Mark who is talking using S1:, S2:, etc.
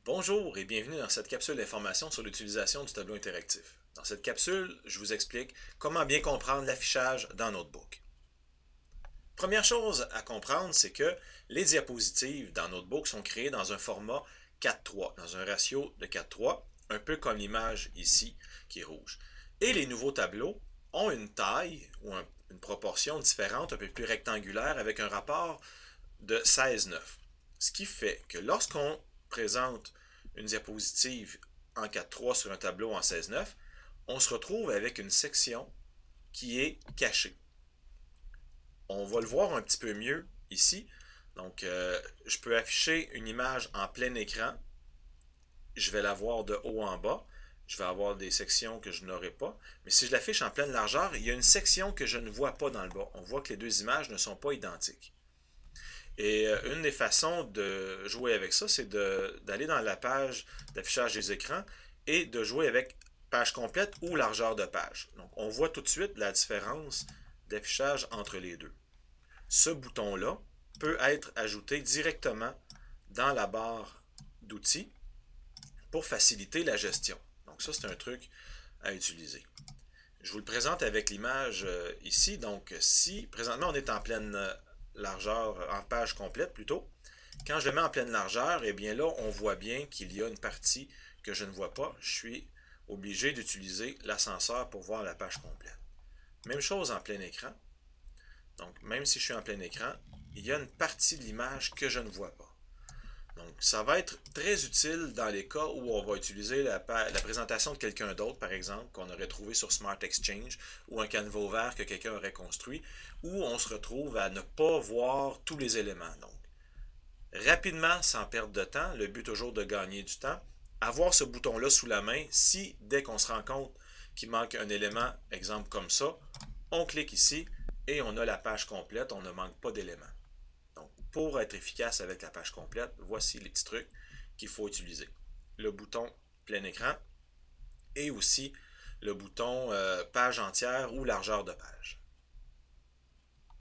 S1: Bonjour et bienvenue dans cette capsule d'information sur l'utilisation du tableau interactif. Dans cette capsule, je vous explique comment bien comprendre l'affichage dans Notebook. Première chose à comprendre, c'est que les diapositives dans Notebook sont créées dans un format 4:3, dans un ratio de 4:3, un peu comme l'image ici qui est rouge. Et les nouveaux tableaux ont une taille ou une proportion différente, un peu plus rectangulaire, avec un rapport de 16:9. Ce qui fait que lorsqu'on présente une diapositive en 4:3 sur un tableau en 16:9, on se retrouve avec une section qui est cachée. On va le voir un petit peu mieux ici. Donc, je peux afficher une image en plein écran. Je vais la voir de haut en bas. Je vais avoir des sections que je n'aurai pas. Mais si je l'affiche en pleine largeur, il y a une section que je ne vois pas dans le bas. On voit que les deux images ne sont pas identiques. Et une des façons de jouer avec ça, c'est d'aller dans la page d'affichage des écrans et de jouer avec page complète ou largeur de page. Donc, on voit tout de suite la différence d'affichage entre les deux. Ce bouton-là peut être ajouté directement dans la barre d'outils pour faciliter la gestion. Donc, ça, c'est un truc à utiliser. Je vous le présente avec l'image ici. Donc, si présentement on est en pleine largeur, en page complète plutôt, quand je le mets en pleine largeur, eh bien là, on voit bien qu'il y a une partie que je ne vois pas. Je suis obligé d'utiliser l'ascenseur pour voir la page complète. Même chose en plein écran. Donc, même si je suis en plein écran, il y a une partie de l'image que je ne vois pas. Donc, ça va être très utile dans les cas où on va utiliser la présentation de quelqu'un d'autre, par exemple, qu'on aurait trouvé sur Smart Exchange, ou un canevas ouvert que quelqu'un aurait construit, où on se retrouve à ne pas voir tous les éléments. Donc, rapidement, sans perdre de temps, le but toujours de gagner du temps, avoir ce bouton-là sous la main, si dès qu'on se rend compte qu'il manque un élément, exemple comme ça, on clique ici et on a la page complète, on ne manque pas d'éléments. Donc, pour être efficace avec la page complète, voici les petits trucs qu'il faut utiliser. Le bouton plein écran et aussi le bouton page entière ou largeur de page.